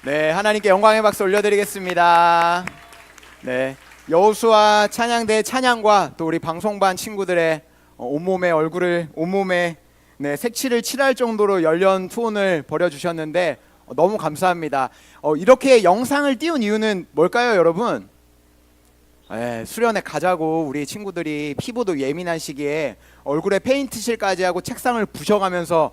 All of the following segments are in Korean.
네, 하나님께 영광의 박수 올려드리겠습니다. 네, 여호수아 찬양대 찬양과 또 우리 방송반 친구들의 온몸에 얼굴을 온몸에 색칠을 칠할 정도로 열연 투혼을 벌여주셨는데 너무 감사합니다. 이렇게 영상을 띄운 이유는 뭘까요, 여러분? 수련회 가자고 우리 친구들이 피부도 예민한 시기에 얼굴에 페인트칠까지 하고 책상을 부셔가면서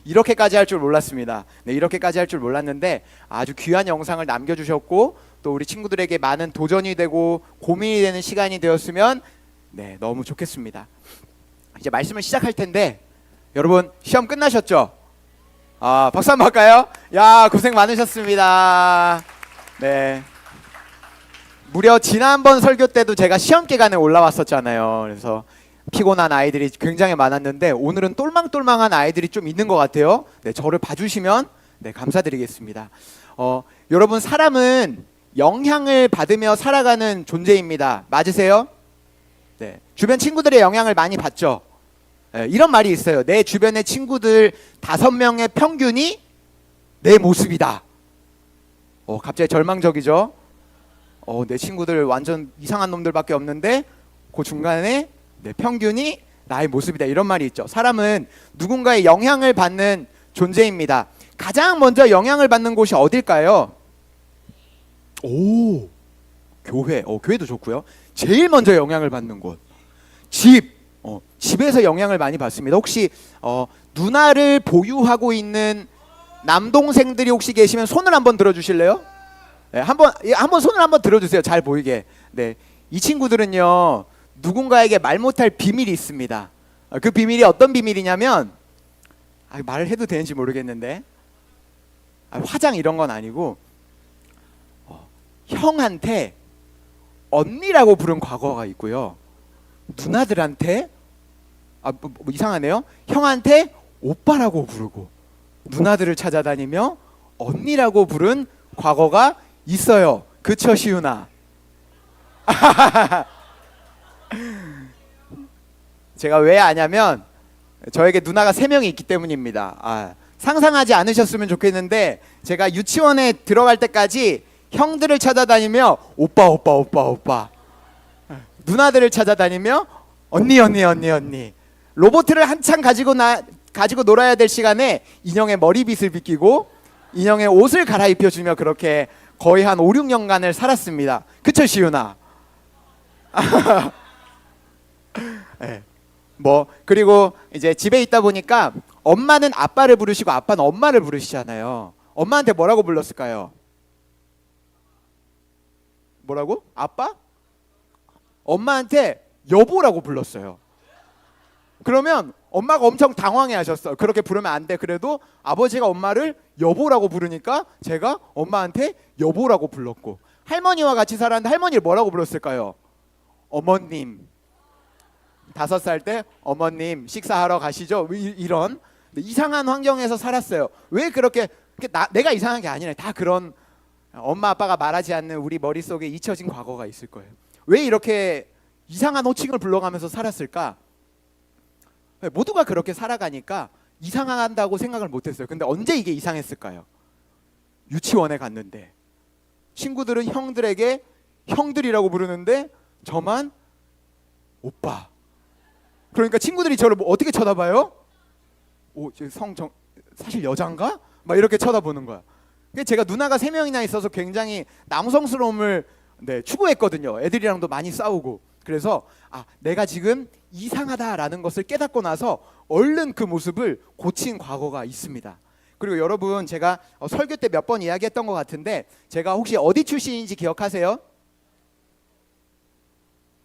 이렇게까지 할 줄 몰랐습니다. 네, 이렇게까지 할 줄 몰랐는데 아주 귀한 영상을 남겨주셨고 또 우리 친구들에게 많은 도전이 되고 고민이 되는 시간이 되었으면 너무 좋겠습니다. 이제 말씀을 시작할 텐데 여러분 시험 끝나셨죠? 박수 한번 할까요? 야, 고생 많으셨습니다. 네, 무려 지난번 설교 때도 제가 시험 기간에 올라왔었잖아요. 그래서 피곤한 아이들이 굉장히 많았는데 오늘은 똘망똘망한 아이들이 좀 있는 것 같아요. 네, 저를 봐주시면 감사드리겠습니다. 여러분, 사람은 영향을 받으며 살아가는 존재입니다. 맞으세요? 네, 주변 친구들의 영향을 많이 받죠. 이런 말이 있어요. 내 주변의 친구들 5명의 평균이 내 모습이다. 갑자기 절망적이죠. 내 친구들 완전 이상한 놈들밖에 없는데 그 중간에 내 평균이 나의 모습이다. 이런 말이 있죠. 사람은 누군가의 영향을 받는 존재입니다. 가장 먼저 영향을 받는 곳이 어딜까요? 교회. 교회도 좋고요. 제일 먼저 영향을 받는 곳, 집. 집에서 영향을 많이 받습니다. 혹시 누나를 보유하고 있는 남동생들이 혹시 계시면 손을 한번 들어주실래요? 네, 한번 손을 한번 들어주세요. 잘 보이게. 네, 이 친구들은요 누군가에게 말 못할 비밀이 있습니다. 그 비밀이 어떤 비밀이냐면 말을 해도 되는지 모르겠는데 화장 이런 건 아니고 형한테 언니라고 부른 과거가 있고요. 누나들한테 뭐 이상하네요. 형한테 오빠라고 부르고 누나들을 찾아다니며 언니라고 부른 과거가 있어요. 그쵸, 시윤아? 제가 왜 아냐면 저에게 누나가 3명이 있기 때문입니다. 상상하지 않으셨으면 좋겠는데 제가 유치원에 들어갈 때까지 형들을 찾아다니며 오빠, 누나들을 찾아다니며 언니. 로봇을 한창 가지고 놀아야 될 시간에 인형의 머리빗을 빗기고 인형의 옷을 갈아입혀주며 그렇게 거의 한 5, 6년간을 살았습니다. 그쵸, 시윤아? 네. 그리고 이제 집에 있다 보니까 엄마는 아빠를 부르시고 아빠는 엄마를 부르시잖아요. 엄마한테 뭐라고 불렀을까요? 뭐라고? 아빠? 엄마한테 여보라고 불렀어요. 그러면 엄마가 엄청 당황해 하셨어요. 그렇게 부르면 안 돼. 그래도 아버지가 엄마를 여보라고 부르니까 제가 엄마한테 여보라고 불렀고, 할머니와 같이 살았는데 할머니를 뭐라고 불렀을까요? 어머님. 5살 때 어머님 식사하러 가시죠. 이런 이상한 환경에서 살았어요. 왜 그렇게 내가 이상한 게 아니라 다 그런 엄마 아빠가 말하지 않는 우리 머릿속에 잊혀진 과거가 있을 거예요. 왜 이렇게 이상한 호칭을 불러가면서 살았을까? 모두가 그렇게 살아가니까 이상한다고 생각을 못했어요. 근데 언제 이게 이상했을까요? 유치원에 갔는데 친구들은 형들에게 형들이라고 부르는데 저만 오빠. 그러니까 친구들이 저를 어떻게 쳐다봐요? 사실 여잔가? 막 이렇게 쳐다보는 거야. 제가 누나가 3명이나 있어서 굉장히 남성스러움을 추구했거든요. 애들이랑도 많이 싸우고. 그래서 내가 지금 이상하다라는 것을 깨닫고 나서 얼른 그 모습을 고친 과거가 있습니다. 그리고 여러분, 제가 설교 때 몇 번 이야기했던 것 같은데 제가 혹시 어디 출신인지 기억하세요?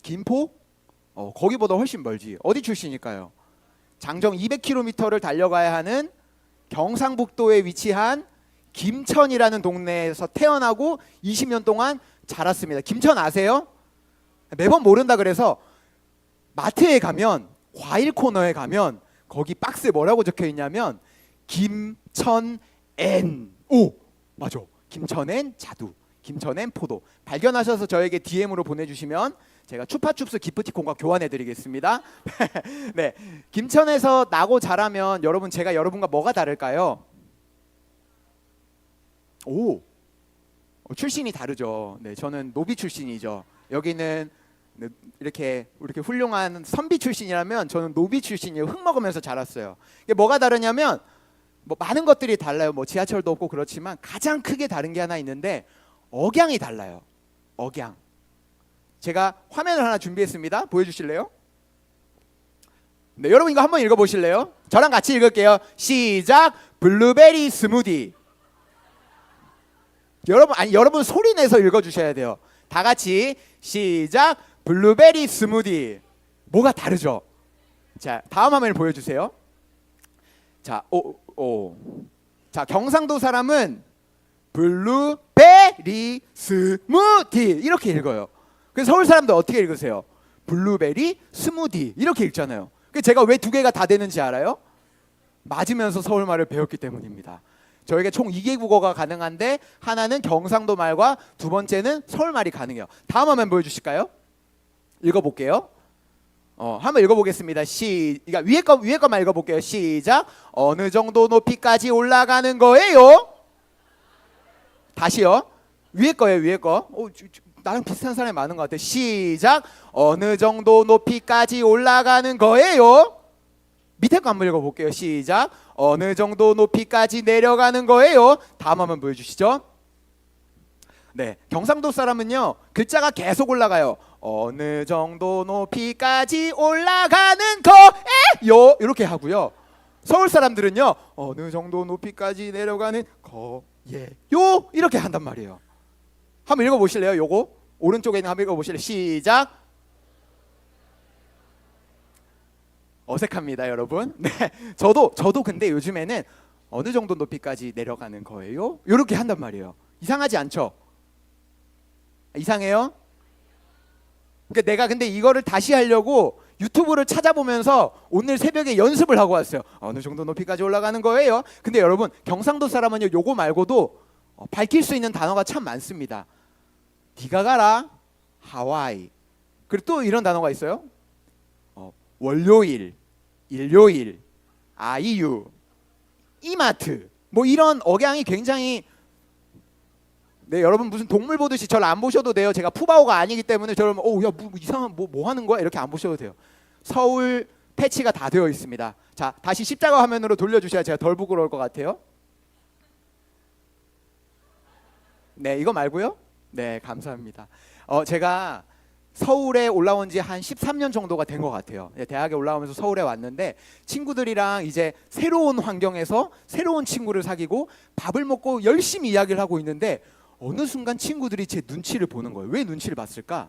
김포? 거기보다 훨씬 멀지. 어디 출신일까요? 장정 200km를 달려가야 하는 경상북도에 위치한 김천이라는 동네에서 태어나고 20년 동안 자랐습니다. 김천 아세요? 매번 모른다 그래서 마트에 가면 과일 코너에 가면 거기 박스에 뭐라고 적혀 있냐면 김천엔. 맞아. 김천엔 자두, 김천엔 포도. 발견하셔서 저에게 DM으로 보내주시면 제가 추파춥스 기프티콘과 교환해드리겠습니다. 네, 김천에서 나고 자라면 제가 여러분과 뭐가 다를까요? 오, 출신이 다르죠. 네, 저는 노비 출신이죠. 여기는 네, 이렇게 훌륭한 선비 출신이라면 저는 노비 출신이에요. 흙 먹으면서 자랐어요. 이게 뭐가 다르냐면 뭐 많은 것들이 달라요. 뭐 지하철도 없고 그렇지만 가장 크게 다른 게 하나 있는데 억양이 달라요. 억양. 제가 화면을 하나 준비했습니다. 보여주실래요? 네, 여러분 이거 한번 읽어보실래요? 저랑 같이 읽을게요. 시작. 블루베리 스무디. 여러분 소리 내서 읽어주셔야 돼요. 다 같이 시작. 블루베리 스무디. 뭐가 다르죠? 자, 다음 화면을 보여주세요. 자, 자, 경상도 사람은 블루베리 스무디 이렇게 읽어요. 그래서 서울 사람들 어떻게 읽으세요? 블루베리 스무디 이렇게 읽잖아요. 제가 왜 두 개가 다 되는지 알아요? 맞으면서 서울말을 배웠기 때문입니다. 저에게 총 2개 국어가 가능한데 하나는 경상도 말과 두 번째는 서울말이 가능해요. 다음 화면 보여주실까요? 읽어볼게요. 한번 읽어보겠습니다. 그러니까 위에 거만 읽어볼게요. 시작. 어느 정도 높이까지 올라가는 거예요? 다시요. 위에 거예요. 위에 거. 나랑 비슷한 사람이 많은 것 같아요. 시작. 어느 정도 높이까지 올라가는 거예요? 밑에 거 한번 읽어볼게요. 시작. 어느 정도 높이까지 내려가는 거예요? 다음 한번 보여주시죠. 네, 경상도 사람은요 글자가 계속 올라가요. 어느 정도 높이까지 올라가는 거예요 이렇게 하고요. 서울 사람들은요 어느 정도 높이까지 내려가는 거예요 이렇게 한단 말이에요. 한번 읽어보실래요? 요거 오른쪽에 있는 한번 읽어보실래요? 시작. 어색합니다 여러분. 네, 저도 근데 요즘에는 어느 정도 높이까지 내려가는 거예요? 이렇게 한단 말이에요. 이상하지 않죠? 이상해요? 그러니까 내가 근데 이거를 다시 하려고 유튜브를 찾아보면서 오늘 새벽에 연습을 하고 왔어요. 어느 정도 높이까지 올라가는 거예요? 근데 여러분 경상도 사람은요 요거 말고도 밝힐 수 있는 단어가 참 많습니다. 네가 가라 하와이. 그리고 또 이런 단어가 있어요. 월요일, 일요일, 아이유, 이마트. 뭐 이런 억양이 굉장히 네, 여러분 무슨 동물 보듯이 저를 안 보셔도 돼요. 제가 푸바오가 아니기 때문에 저를 야, 이상한 뭐 하는 거야? 이렇게 안 보셔도 돼요. 서울 패치가 다 되어 있습니다. 자, 다시 십자가 화면으로 돌려주셔야 제가 덜 부끄러울 것 같아요. 네, 이거 말고요. 네, 감사합니다. 제가 서울에 올라온 지 한 13년 정도가 된 것 같아요. 대학에 올라오면서 서울에 왔는데 친구들이랑 이제 새로운 환경에서 새로운 친구를 사귀고 밥을 먹고 열심히 이야기를 하고 있는데 어느 순간 친구들이 제 눈치를 보는 거예요. 왜 눈치를 봤을까?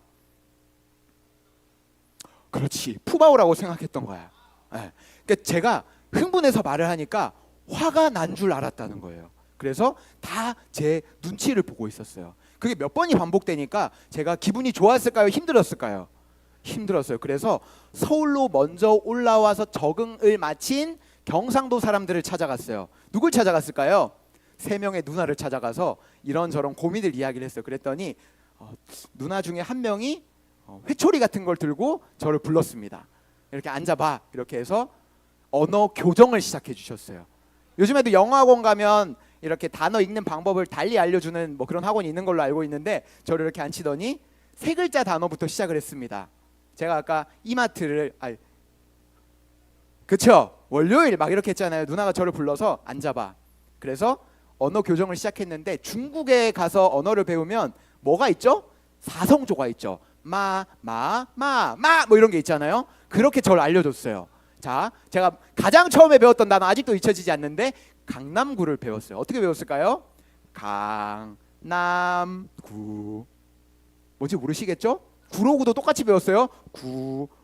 그렇지, 푸바오라고 생각했던 거야. 네. 그러니까 제가 흥분해서 말을 하니까 화가 난 줄 알았다는 거예요. 그래서 다 제 눈치를 보고 있었어요. 그게 몇 번이 반복되니까 제가 기분이 좋았을까요? 힘들었을까요? 힘들었어요. 그래서 서울로 먼저 올라와서 적응을 마친 경상도 사람들을 찾아갔어요. 누굴 찾아갔을까요? 3명의 누나를 찾아가서 이런저런 고민을 이야기를 했어요. 그랬더니 누나 중에 한 명이 회초리 같은 걸 들고 저를 불렀습니다. 이렇게 앉아봐 이렇게 해서 언어 교정을 시작해 주셨어요. 요즘에도 영어학원 가면 이렇게 단어 읽는 방법을 달리 알려주는 뭐 그런 학원이 있는 걸로 알고 있는데 저를 이렇게 앉히더니 3글자 단어부터 시작을 했습니다. 제가 아까 이마트를 그쵸? 월요일 막 이렇게 했잖아요. 누나가 저를 불러서 앉아봐. 그래서 언어 교정을 시작했는데 중국에 가서 언어를 배우면 뭐가 있죠? 사성조가 있죠. 마 뭐 이런 게 있잖아요. 그렇게 저를 알려줬어요. 자, 제가 가장 처음에 배웠던 단어 아직도 잊혀지지 않는데 강남구를 배웠어요. 어떻게 배웠을까요? 강남구. 뭔지 모르시겠죠? 구로구도 똑같이 배웠어요.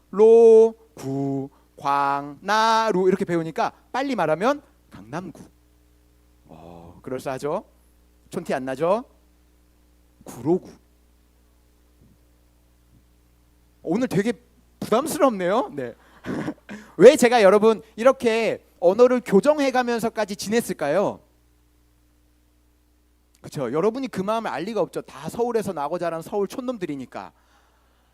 구로구 광나루 이렇게 배우니까 빨리 말하면 강남구. 그럴싸하죠? 촌티 안 나죠? 구로구. 오늘 되게 부담스럽네요. 네. 왜 제가 여러분 이렇게 언어를 교정해가면서까지 지냈을까요? 그렇죠. 여러분이 그 마음을 알 리가 없죠. 다 서울에서 나고 자란 서울 촌놈들이니까.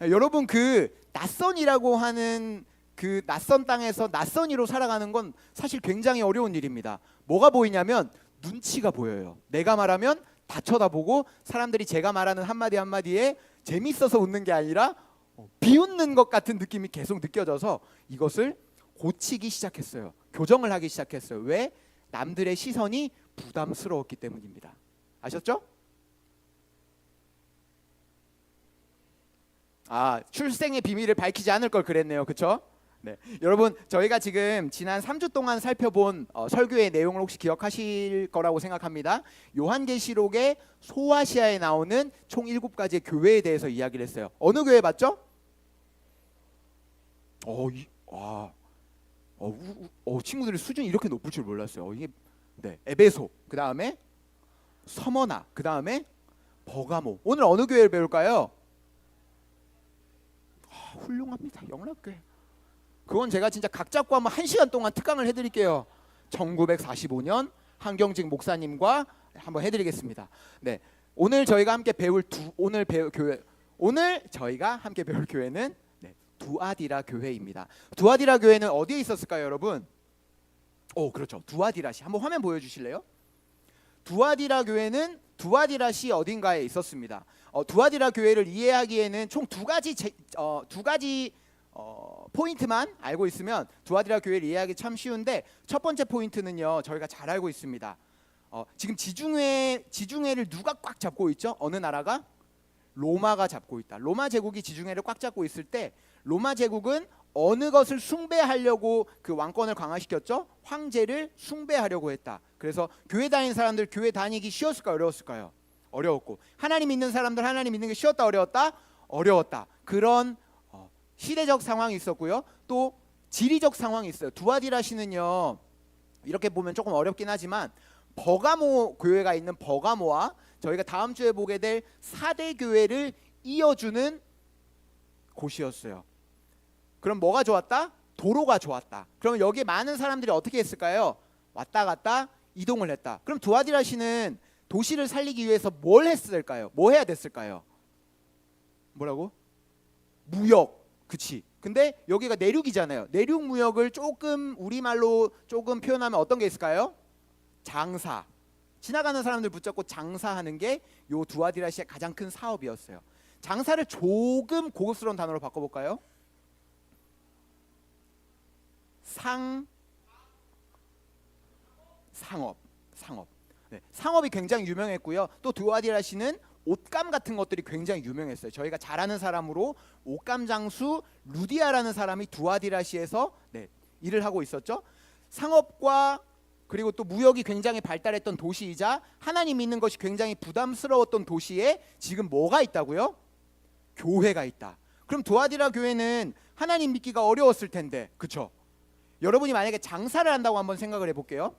여러분 그 낯선이라고 하는 그 낯선 땅에서 낯선이로 살아가는 건 사실 굉장히 어려운 일입니다. 뭐가 보이냐면 눈치가 보여요. 내가 말하면 다 쳐다보고 사람들이 제가 말하는 한마디 한마디에 재밌어서 웃는 게 아니라 비웃는 것 같은 느낌이 계속 느껴져서 이것을 고치기 시작했어요. 교정을 하기 시작했어요. 왜? 남들의 시선이 부담스러웠기 때문입니다. 아셨죠? 출생의 비밀을 밝히지 않을 걸 그랬네요. 그렇죠? 네. 여러분, 저희가 지금 지난 3주 동안 살펴본 설교의 내용을 혹시 기억하실 거라고 생각합니다. 요한계시록의 소아시아에 나오는 총 7가지의 교회에 대해서 이야기를 했어요. 어느 교회 봤죠? 친구들의 수준이 이렇게 높을 줄 몰랐어요. 이게 에베소, 그 다음에 서머나, 그 다음에 버가모. 오늘 어느 교회를 배울까요? 훌륭합니다. 영락교회. 그건 제가 진짜 각 잡고 한번 1시간 동안 특강을 해드릴게요. 1945년 한경직 목사님과 한번 해드리겠습니다. 네, 오늘 저희가 함께 배울 교회는 두아디라 교회입니다. 두아디라 교회는 어디에 있었을까요, 여러분? 그렇죠. 두아디라시. 한번 화면 보여주실래요? 두아디라 교회는 두아디라시 어딘가에 있었습니다. 두아디라 교회를 이해하기에는 총 두 가지 포인트만 알고 있으면 두아디라 교회를 이해하기 참 쉬운데, 첫 번째 포인트는요, 저희가 잘 알고 있습니다. 지금 지중해를 누가 꽉 잡고 있죠? 어느 나라가? 로마가 잡고 있다. 로마 제국이 지중해를 꽉 잡고 있을 때 로마 제국은 어느 것을 숭배하려고 그 왕권을 강화시켰죠? 황제를 숭배하려고 했다. 그래서 교회 다니는 사람들 교회 다니기 쉬웠을까요? 어려웠을까요? 어려웠고, 하나님 믿는 사람들 하나님 믿는 게 쉬웠다 어려웠다? 어려웠다. 그런 시대적 상황이 있었고요. 또 지리적 상황이 있어요. 두아디라시는요, 이렇게 보면 조금 어렵긴 하지만 버가모 교회가 있는 버가모와 저희가 다음 주에 보게 될 4대 교회를 이어주는 곳이었어요. 그럼 뭐가 좋았다? 도로가 좋았다. 그럼 여기에 많은 사람들이 어떻게 했을까요? 왔다 갔다 이동을 했다. 그럼 두아디라시는 도시를 살리기 위해서 뭘 했을까요? 뭐 해야 됐을까요? 뭐라고? 무역. 그치. 근데 여기가 내륙이잖아요. 내륙 무역을 조금 우리말로 조금 표현하면 어떤 게 있을까요? 장사. 지나가는 사람들 붙잡고 장사하는 게 요 두아디라시의 가장 큰 사업이었어요. 장사를 조금 고급스러운 단어로 바꿔볼까요? 상업. 네, 상업이 굉장히 유명했고요. 또 두아디라시는 옷감 같은 것들이 굉장히 유명했어요. 저희가 잘 아는 사람으로 옷감 장수 루디아라는 사람이 두아디라시에서 일을 하고 있었죠. 상업과 그리고 또 무역이 굉장히 발달했던 도시이자 하나님 믿는 것이 굉장히 부담스러웠던 도시에 지금 뭐가 있다고요? 교회가 있다. 그럼 두아디라 교회는 하나님 믿기가 어려웠을 텐데, 그렇죠? 여러분이 만약에 장사를 한다고 한번 생각을 해볼게요.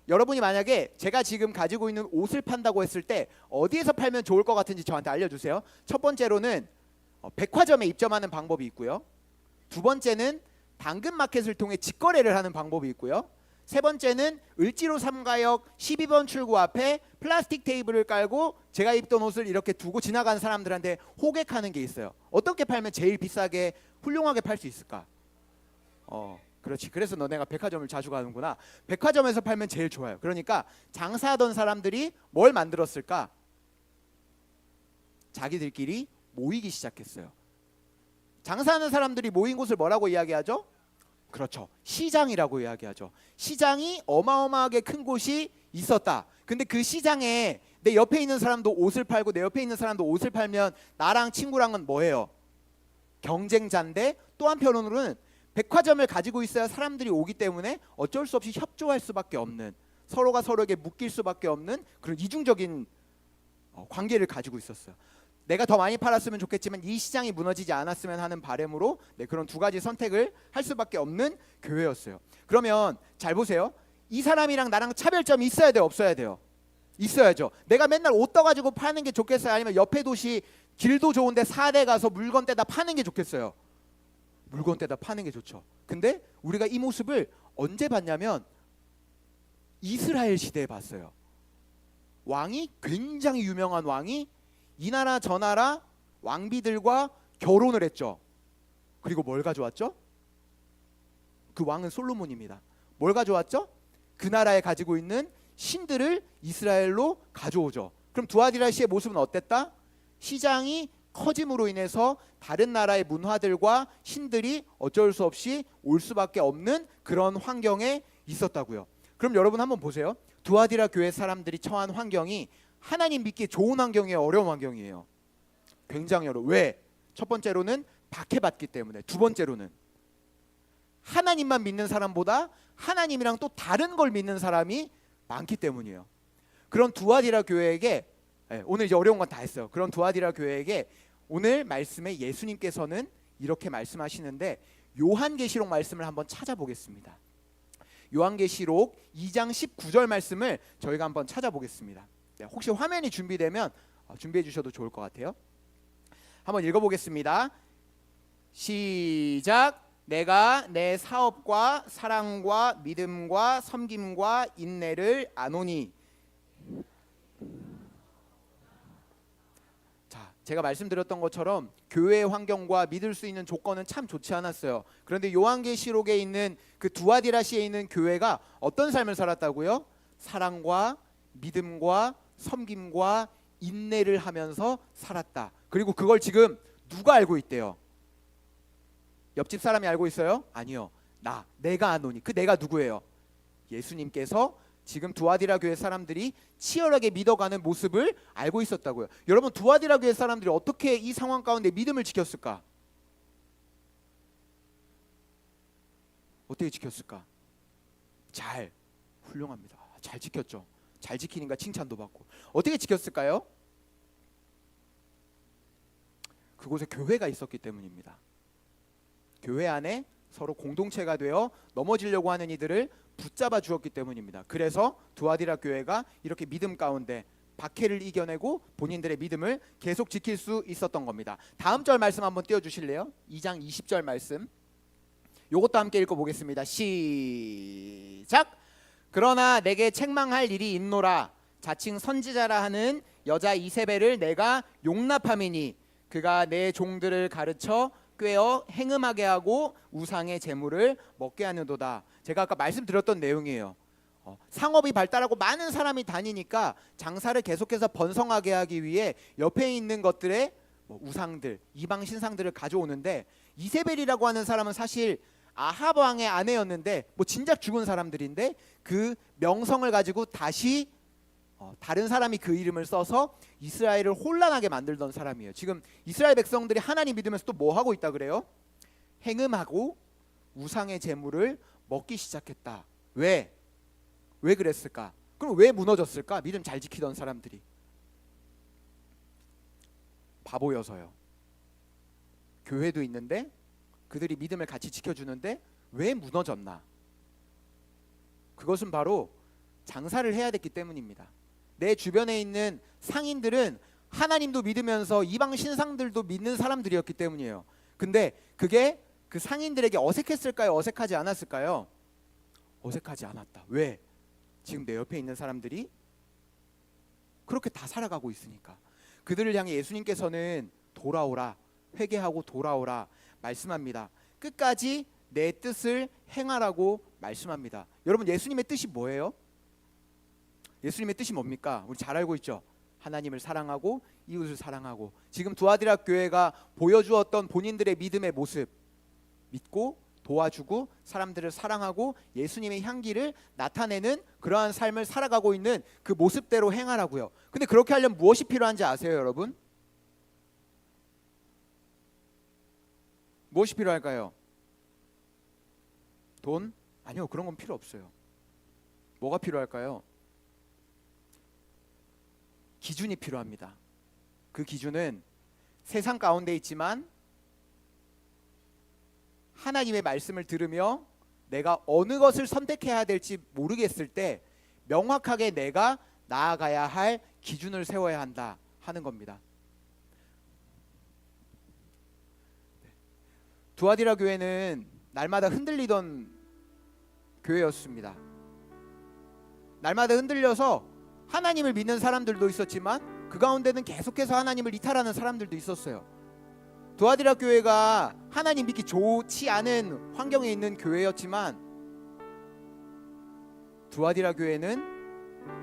여러분이 만약에 제가 지금 가지고 있는 옷을 판다고 했을 때 어디에서 팔면 좋을 것 같은지 저한테 알려주세요. 첫 번째로는 백화점에 입점하는 방법이 있고요. 두 번째는 당근마켓을 통해 직거래를 하는 방법이 있고요. 세 번째는 을지로 3가역 12번 출구 앞에 플라스틱 테이블을 깔고 제가 입던 옷을 이렇게 두고 지나가는 사람들한테 호객하는 게 있어요. 어떻게 팔면 제일 비싸게 훌륭하게 팔 수 있을까? 그렇지. 그래서 너네가 백화점을 자주 가는구나. 백화점에서 팔면 제일 좋아요. 그러니까 장사하던 사람들이 뭘 만들었을까? 자기들끼리 모이기 시작했어요. 장사하는 사람들이 모인 곳을 뭐라고 이야기하죠? 그렇죠. 시장이라고 이야기하죠. 시장이 어마어마하게 큰 곳이 있었다. 근데 그 시장에 내 옆에 있는 사람도 옷을 팔고 내 옆에 있는 사람도 옷을 팔면 나랑 친구랑은 뭐예요? 경쟁자인데, 또 한편으로는 백화점을 가지고 있어야 사람들이 오기 때문에 어쩔 수 없이 협조할 수밖에 없는, 서로가 서로에게 묶일 수밖에 없는 그런 이중적인 관계를 가지고 있었어요. 내가 더 많이 팔았으면 좋겠지만 이 시장이 무너지지 않았으면 하는 바람으로 그런 두 가지 선택을 할 수밖에 없는 교회였어요. 그러면 잘 보세요. 이 사람이랑 나랑 차별점이 있어야 돼요, 없어야 돼요? 있어야죠. 내가 맨날 옷 떠가지고 파는 게 좋겠어요? 아니면 옆에 도시 길도 좋은데 사대 가서 물건 떼다 파는 게 좋겠어요? 물건 떼다 파는 게 좋죠. 근데 우리가 이 모습을 언제 봤냐면 이스라엘 시대에 봤어요. 왕이, 굉장히 유명한 왕이 이 나라 저 나라 왕비들과 결혼을 했죠. 그리고 뭘 가져왔죠? 그 왕은 솔로몬입니다. 뭘 가져왔죠? 그 나라에 가지고 있는 신들을 이스라엘로 가져오죠. 그럼 두아디라시의 모습은 어땠다? 시장이 커짐으로 인해서 다른 나라의 문화들과 신들이 어쩔 수 없이 올 수밖에 없는 그런 환경에 있었다고요. 그럼 여러분 한번 보세요. 두아디라 교회 사람들이 처한 환경이 하나님 믿기 좋은 환경이에요, 어려운 환경이에요? 굉장히 어려워. 왜? 첫 번째로는 박해받기 때문에, 두 번째로는 하나님만 믿는 사람보다 하나님이랑 또 다른 걸 믿는 사람이 많기 때문이에요. 그런 두아디라 교회에게, 오늘 이제 어려운 건 다 했어요. 그런 두아디라 교회에게 오늘 말씀에 예수님께서는 이렇게 말씀하시는데, 요한계시록 말씀을 한번 찾아보겠습니다. 요한계시록 2장 19절 말씀을 저희가 한번 찾아보겠습니다. 혹시 화면이 준비되면 준비해 주셔도 좋을 것 같아요. 한번 읽어보겠습니다. 시작. 내가 내 사업과 사랑과 믿음과 섬김과 인내를 아노니. 자, 제가 말씀드렸던 것처럼 교회의 환경과 믿을 수 있는 조건은 참 좋지 않았어요. 그런데 요한계시록에 있는 그 두아디라시에 있는 교회가 어떤 삶을 살았다고요? 사랑과 믿음과 섬김과 인내를 하면서 살았다. 그리고 그걸 지금 누가 알고 있대요? 옆집 사람이 알고 있어요? 아니요. 내가 아노니. 그 내가 누구예요? 예수님께서 지금 두아디라 교회 사람들이 치열하게 믿어가는 모습을 알고 있었다고요. 여러분, 두아디라 교회 사람들이 어떻게 이 상황 가운데 믿음을 지켰을까? 어떻게 지켰을까? 훌륭합니다. 잘 지켰죠. 잘 지키니까 칭찬도 받고. 어떻게 지켰을까요? 그곳에 교회가 있었기 때문입니다. 교회 안에 서로 공동체가 되어 넘어지려고 하는 이들을 붙잡아 주었기 때문입니다. 그래서 두아디라 교회가 이렇게 믿음 가운데 박해를 이겨내고 본인들의 믿음을 계속 지킬 수 있었던 겁니다. 다음 절 말씀 한번 띄워주실래요? 2장 20절 말씀. 요것도 함께 읽어보겠습니다. 시작. 그러나 내게 책망할 일이 있노라. 자칭 선지자라 하는 여자 이세벨을 내가 용납함이니 그가 내 종들을 가르쳐 꿰어 행음하게 하고 우상의 재물을 먹게 하는도다. 제가 아까 말씀드렸던 내용이에요. 상업이 발달하고 많은 사람이 다니니까 장사를 계속해서 번성하게 하기 위해 옆에 있는 것들의 우상들, 이방 신상들을 가져오는데, 이세벨이라고 하는 사람은 사실 아합 왕의 아내였는데 진작 죽은 사람들인데 그 명성을 가지고 다시 다른 사람이 그 이름을 써서 이스라엘을 혼란하게 만들던 사람이에요. 지금 이스라엘 백성들이 하나님 믿으면서 또 뭐 하고 있다 그래요? 행음하고 우상의 재물을 먹기 시작했다. 왜 그랬을까? 그럼 왜 무너졌을까? 믿음 잘 지키던 사람들이. 바보여서요. 교회도 있는데 그들이 믿음을 같이 지켜주는데 왜 무너졌나? 그것은 바로 장사를 해야 됐기 때문입니다. 내 주변에 있는 상인들은 하나님도 믿으면서 이방 신상들도 믿는 사람들이었기 때문이에요. 근데 그게 그 상인들에게 어색했을까요? 어색하지 않았을까요? 어색하지 않았다. 왜? 지금 내 옆에 있는 사람들이 그렇게 다 살아가고 있으니까. 그들을 향해 예수님께서는 돌아오라, 회개하고 돌아오라 말씀합니다. 끝까지 내 뜻을 행하라고 말씀합니다. 여러분, 예수님의 뜻이 뭐예요? 예수님의 뜻이 뭡니까? 우리 잘 알고 있죠. 하나님을 사랑하고 이웃을 사랑하고. 지금 두아디라 교회가 보여주었던 본인들의 믿음의 모습, 믿고 도와주고 사람들을 사랑하고 예수님의 향기를 나타내는 그러한 삶을 살아가고 있는 그 모습대로 행하라고요. 근데 그렇게 하려면 무엇이 필요한지 아세요, 여러분? 무엇이 필요할까요? 돈? 아니요, 그런 건 필요 없어요. 뭐가 필요할까요? 기준이 필요합니다. 그 기준은 세상 가운데 있지만 하나님의 말씀을 들으며 내가 어느 것을 선택해야 될지 모르겠을 때 명확하게 내가 나아가야 할 기준을 세워야 한다 하는 겁니다. 두아디라 교회는 날마다 흔들리던 교회였습니다. 날마다 흔들려서 하나님을 믿는 사람들도 있었지만 그 가운데는 계속해서 하나님을 이탈하는 사람들도 있었어요. 두아디라 교회가 하나님 믿기 좋지 않은 환경에 있는 교회였지만 두아디라 교회는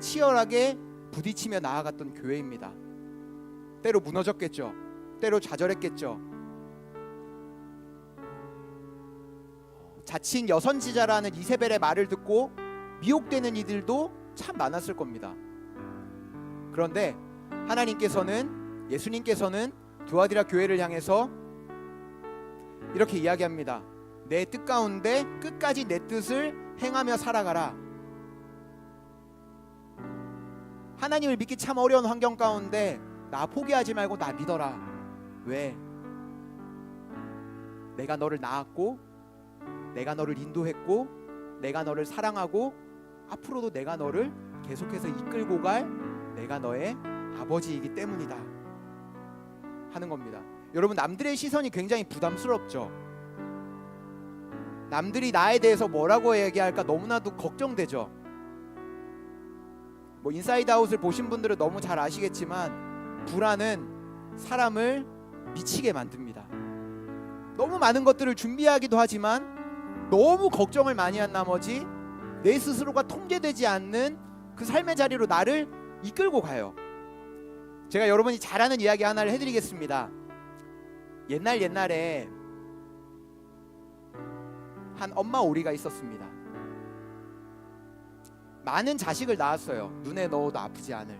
치열하게 부딪히며 나아갔던 교회입니다. 때로 무너졌겠죠. 때로 좌절했겠죠. 자칭 여선지자라는 이세벨의 말을 듣고 미혹되는 이들도 참 많았을 겁니다. 그런데 하나님께서는, 예수님께서는 두아디라 교회를 향해서 이렇게 이야기합니다. 내 뜻 가운데 끝까지 내 뜻을 행하며 살아가라. 하나님을 믿기 참 어려운 환경 가운데 나 포기하지 말고 나 믿어라. 왜? 내가 너를 낳았고, 내가 너를 인도했고, 내가 너를 사랑하고, 앞으로도 내가 너를 계속해서 이끌고 갈 내가 너의 아버지이기 때문이다 하는 겁니다. 여러분, 남들의 시선이 굉장히 부담스럽죠. 남들이 나에 대해서 뭐라고 얘기할까 너무나도 걱정되죠. 뭐 인사이드 아웃을 보신 분들은 너무 잘 아시겠지만 불안은 사람을 미치게 만듭니다. 너무 많은 것들을 준비하기도 하지만 너무 걱정을 많이 한 나머지 내 스스로가 통제되지 않는 그 삶의 자리로 나를 이끌고 가요. 제가 여러분이 잘 아는 이야기 하나를 해드리겠습니다. 옛날에 한 엄마 오리가 있었습니다. 많은 자식을 낳았어요. 눈에 넣어도 아프지 않을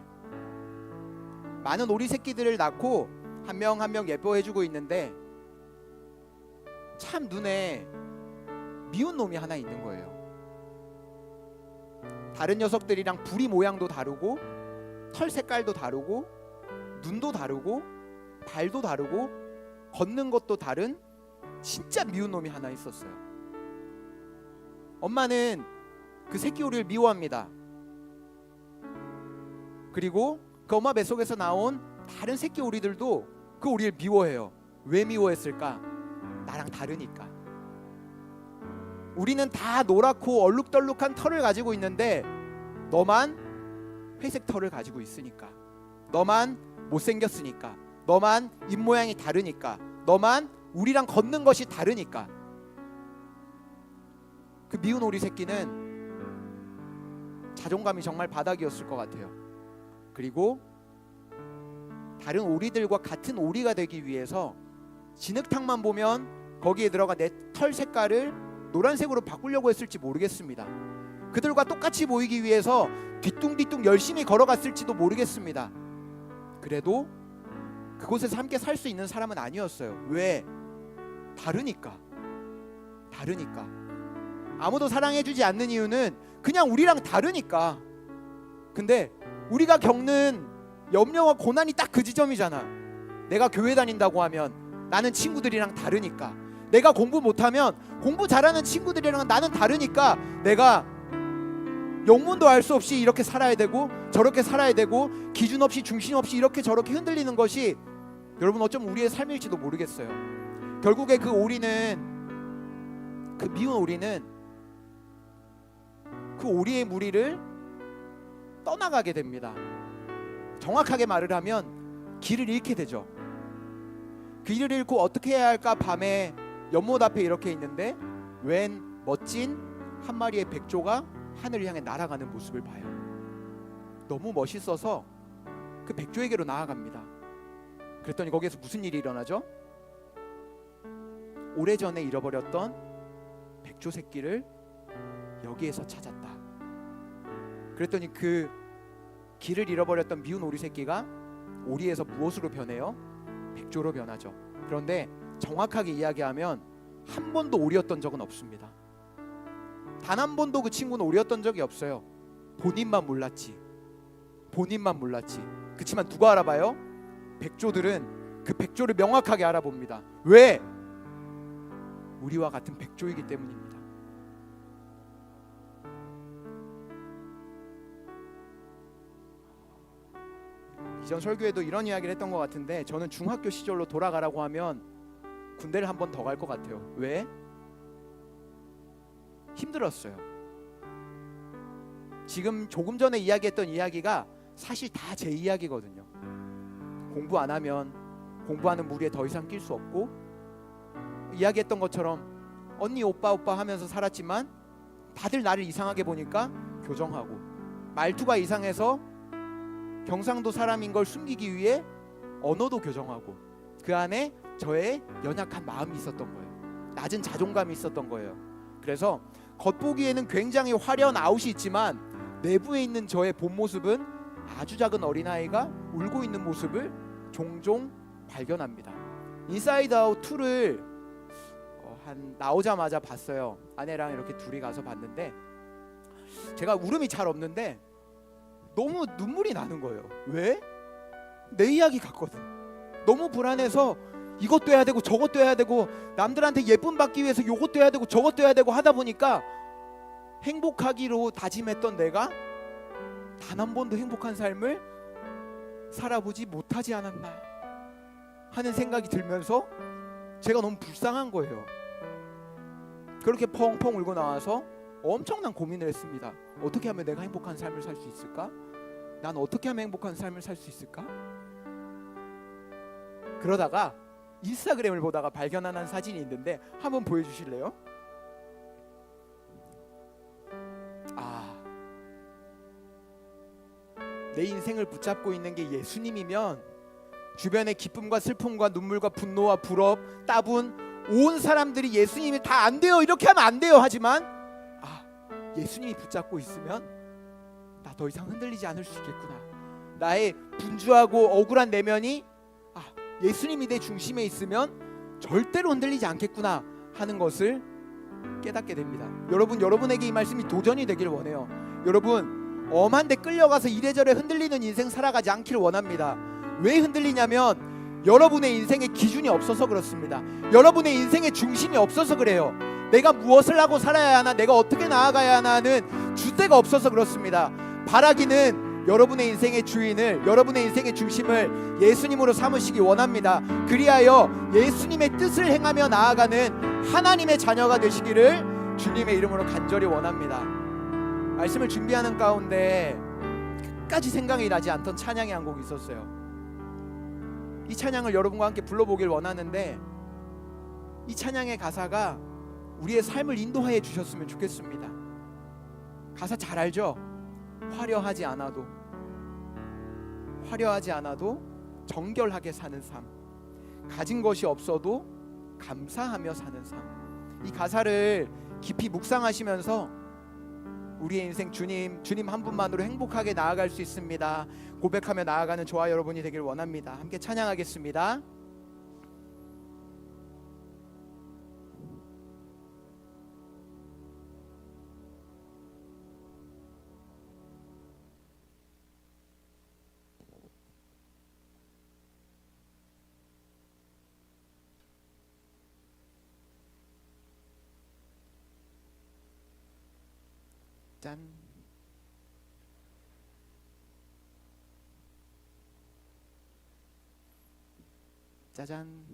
많은 오리 새끼들을 낳고 한 명 한 명 예뻐해주고 있는데 참 눈에 미운 놈이 하나 있는 거예요. 다른 녀석들이랑 부리 모양도 다르고 털 색깔도 다르고 눈도 다르고 발도 다르고 걷는 것도 다른 진짜 미운 놈이 하나 있었어요. 엄마는 그 새끼 오리를 미워합니다. 그리고 그 엄마 뱃속에서 나온 다른 새끼 오리들도 그 오리를 미워해요. 왜 미워했을까? 나랑 다르니까. 우리는 다 노랗고 얼룩덜룩한 털을 가지고 있는데 너만 회색 털을 가지고 있으니까, 너만 못생겼으니까, 너만 입모양이 다르니까, 너만 우리랑 걷는 것이 다르니까. 그 미운 오리 새끼는 자존감이 정말 바닥이었을 것 같아요. 그리고 다른 오리들과 같은 오리가 되기 위해서 진흙탕만 보면 거기에 들어가 내 털 색깔을 노란색으로 바꾸려고 했을지 모르겠습니다. 그들과 똑같이 보이기 위해서 뒤뚱뒤뚱 열심히 걸어갔을지도 모르겠습니다. 그래도 그곳에서 함께 살 수 있는 사람은 아니었어요. 왜? 다르니까. 아무도 사랑해주지 않는 이유는 그냥 우리랑 다르니까. 근데 우리가 겪는 염려와 고난이 딱 그 지점이잖아. 내가 교회 다닌다고 하면 나는 친구들이랑 다르니까, 내가 공부 못하면 공부 잘하는 친구들이랑 나는 다르니까 내가 영문도 알 수 없이 이렇게 살아야 되고 저렇게 살아야 되고 기준 없이 중심 없이 이렇게 저렇게 흔들리는 것이 여러분 어쩌면 우리의 삶일지도 모르겠어요. 결국에 그 오리는, 그 미운 오리는 그 오리의 무리를 떠나가게 됩니다. 정확하게 말을 하면 길을 잃게 되죠. 길을 잃고 어떻게 해야 할까 밤에 연못 앞에 이렇게 있는데 웬 멋진 한 마리의 백조가 하늘을 향해 날아가는 모습을 봐요. 너무 멋있어서 그 백조에게로 나아갑니다. 그랬더니 거기에서 무슨 일이 일어나죠? 오래전에 잃어버렸던 백조 새끼를 여기에서 찾았다. 그랬더니 그 길을 잃어버렸던 미운 오리 새끼가 오리에서 무엇으로 변해요? 백조로 변하죠. 그런데 정확하게 이야기하면 한 번도 오리였던 적은 없습니다. 단 한 번도 그 친구는 오리였던 적이 없어요. 본인만 몰랐지. 그렇지만 누가 알아봐요? 백조들은 그 백조를 명확하게 알아봅니다. 왜? 우리와 같은 백조이기 때문입니다. 이전 설교에도 이런 이야기를 했던 것 같은데 저는 중학교 시절로 돌아가라고 하면 군대를 한 번 더 갈 것 같아요. 왜? 힘들었어요. 지금 조금 전에 이야기했던 이야기가 사실 다 제 이야기거든요. 공부 안 하면 공부하는 무리에 더 이상 낄 수 없고, 이야기했던 것처럼 언니 오빠 하면서 살았지만 다들 나를 이상하게 보니까 교정하고 말투가 이상해서 경상도 사람인 걸 숨기기 위해 언어도 교정하고 그 안에 저의 연약한 마음이 있었던 거예요. 낮은 자존감이 있었던 거예요. 그래서 겉보기에는 굉장히 화려한 아웃이 있지만 내부에 있는 저의 본 모습은 아주 작은 어린아이가 울고 있는 모습을 종종 발견합니다. 인사이드 아웃 2를 한 나오자마자 봤어요. 아내랑 이렇게 둘이 가서 봤는데 제가 울음이 잘 없는데 너무 눈물이 나는 거예요. 왜? 내 이야기 같거든. 너무 불안해서 이것도 해야 되고 저것도 해야 되고 남들한테 예쁨 받기 위해서 이것도 해야 되고 저것도 해야 되고 하다 보니까 행복하기로 다짐했던 내가 단 한 번도 행복한 삶을 살아보지 못하지 않았나 하는 생각이 들면서 제가 너무 불쌍한 거예요. 그렇게 펑펑 울고 나와서 엄청난 고민을 했습니다. 어떻게 하면 내가 행복한 삶을 살 수 있을까? 난 어떻게 하면 행복한 삶을 살 수 있을까? 그러다가 인스타그램을 보다가 발견한 한 사진이 있는데 한번 보여주실래요? 내 인생을 붙잡고 있는 게 예수님이면 주변의 기쁨과 슬픔과 눈물과 분노와 부럽, 따분 온 사람들이 예수님이 다 안 돼요, 이렇게 하면 안 돼요 하지만 예수님이 붙잡고 있으면 나 더 이상 흔들리지 않을 수 있겠구나. 나의 분주하고 억울한 내면이 예수님이 내 중심에 있으면 절대로 흔들리지 않겠구나 하는 것을 깨닫게 됩니다. 여러분에게 이 말씀이 도전이 되길 원해요. 여러분 엄한 데 끌려가서 이래저래 흔들리는 인생 살아가지 않기를 원합니다. 왜 흔들리냐면 여러분의 인생의 기준이 없어서 그렇습니다. 여러분의 인생의 중심이 없어서 그래요. 내가 무엇을 하고 살아야 하나, 내가 어떻게 나아가야 하나 하는 주대가 없어서 그렇습니다. 바라기는 여러분의 인생의 주인을, 여러분의 인생의 중심을 예수님으로 삼으시기 원합니다. 그리하여 예수님의 뜻을 행하며 나아가는 하나님의 자녀가 되시기를 주님의 이름으로 간절히 원합니다. 말씀을 준비하는 가운데 끝까지 생각이 나지 않던 찬양이 한 곡 있었어요. 이 찬양을 여러분과 함께 불러보길 원하는데 이 찬양의 가사가 우리의 삶을 인도하여 주셨으면 좋겠습니다. 가사 잘 알죠? 화려하지 않아도 정결하게 사는 삶, 가진 것이 없어도 감사하며 사는 삶. 이 가사를 깊이 묵상하시면서 우리의 인생 주님 한 분만으로 행복하게 나아갈 수 있습니다. 고백하며 나아가는 저와 여러분이 되길 원합니다. 함께 찬양하겠습니다. 짠. 짜잔.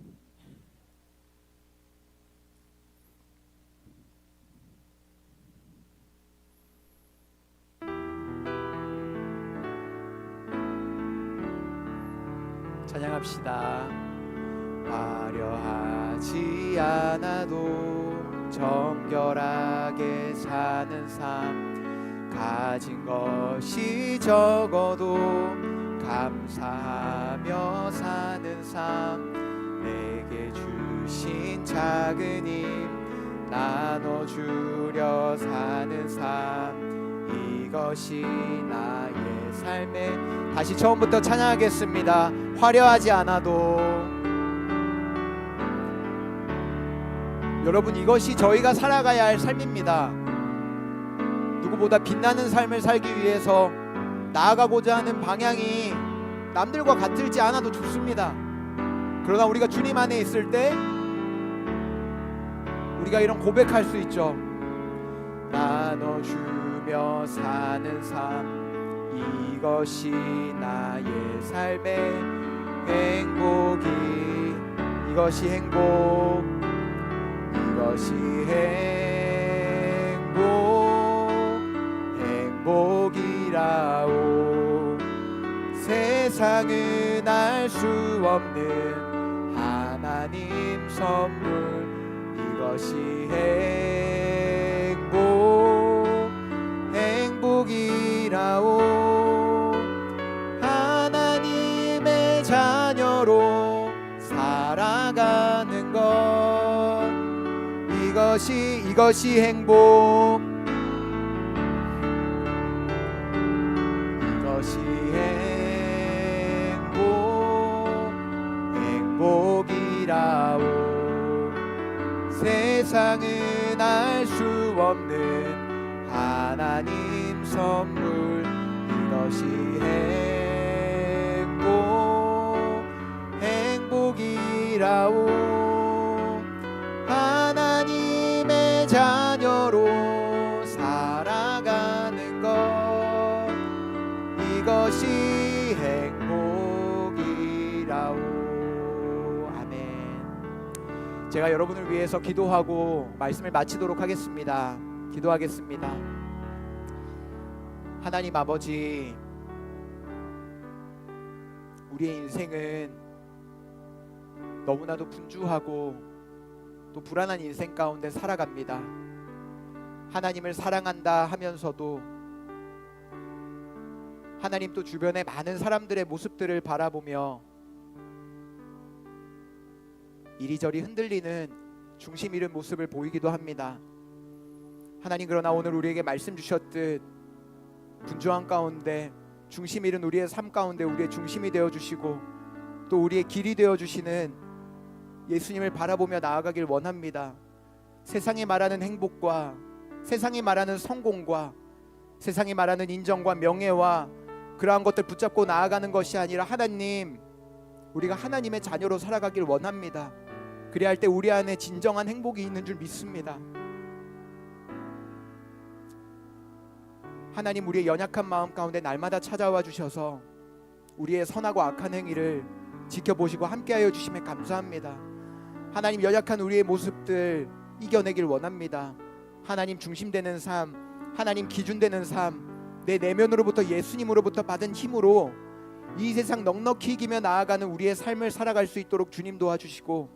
찬양합시다. 화려하지 않아도 정결하게 사는 삶, 가진 것이 적어도 감사하며 사는 삶, 내게 주신 작은 힘 나눠주려 사는 삶, 이것이 나의 삶의. 다시 처음부터 찬양하겠습니다. 화려하지 않아도. 여러분, 이것이 저희가 살아가야 할 삶입니다. 누구보다 빛나는 삶을 살기 위해서 나아가고자 하는 방향이 남들과 같을지 않아도 좋습니다. 그러나 우리가 주님 안에 있을 때 우리가 이런 고백할 수 있죠. 나눠주며 사는 삶, 이것이 나의 삶의 행복이. 이것이 행복, 이것이 행복이라오. 세상은 알 수 없는 하나님 선물, 이것이 행복이라오. 이것이 행복, 이것이 행복이라오. 세상은 알 수 없는 하나님 선물, 이것이 행복이라오. 하나님의 자녀로 살아가는 것, 이것이 행복이라오. 아멘. 제가 여러분을 위해서 기도하고 말씀을 마치도록 하겠습니다. 기도하겠습니다. 하나님 아버지, 우리의 인생은 너무나도 분주하고 또 불안한 인생 가운데 살아갑니다. 하나님을 사랑한다 하면서도 하나님 또 주변의 많은 사람들의 모습들을 바라보며 이리저리 흔들리는 중심 잃은 모습을 보이기도 합니다. 하나님, 그러나 오늘 우리에게 말씀 주셨듯 분주한 가운데 중심 잃은 우리의 삶 가운데 우리의 중심이 되어주시고 또 우리의 길이 되어주시는 예수님을 바라보며 나아가길 원합니다. 세상이 말하는 행복과 세상이 말하는 성공과 세상이 말하는 인정과 명예와 그러한 것들 붙잡고 나아가는 것이 아니라 하나님, 우리가 하나님의 자녀로 살아가길 원합니다. 그래야 할 때 우리 안에 진정한 행복이 있는 줄 믿습니다. 하나님, 우리의 연약한 마음 가운데 날마다 찾아와 주셔서 우리의 선하고 악한 행위를 지켜보시고 함께하여 주심에 감사합니다. 하나님, 연약한 우리의 모습들 이겨내길 원합니다. 하나님 중심되는 삶, 하나님 기준되는 삶, 내 내면으로부터 예수님으로부터 받은 힘으로 이 세상 넉넉히 이기며 나아가는 우리의 삶을 살아갈 수 있도록 주님 도와주시고,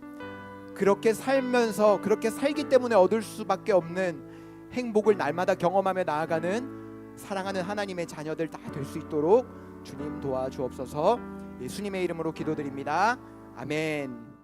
그렇게 살면서 그렇게 살기 때문에 얻을 수밖에 없는 행복을 날마다 경험하며 나아가는 사랑하는 하나님의 자녀들 다 될 수 있도록 주님 도와주옵소서. 예수님의 이름으로 기도드립니다. 아멘.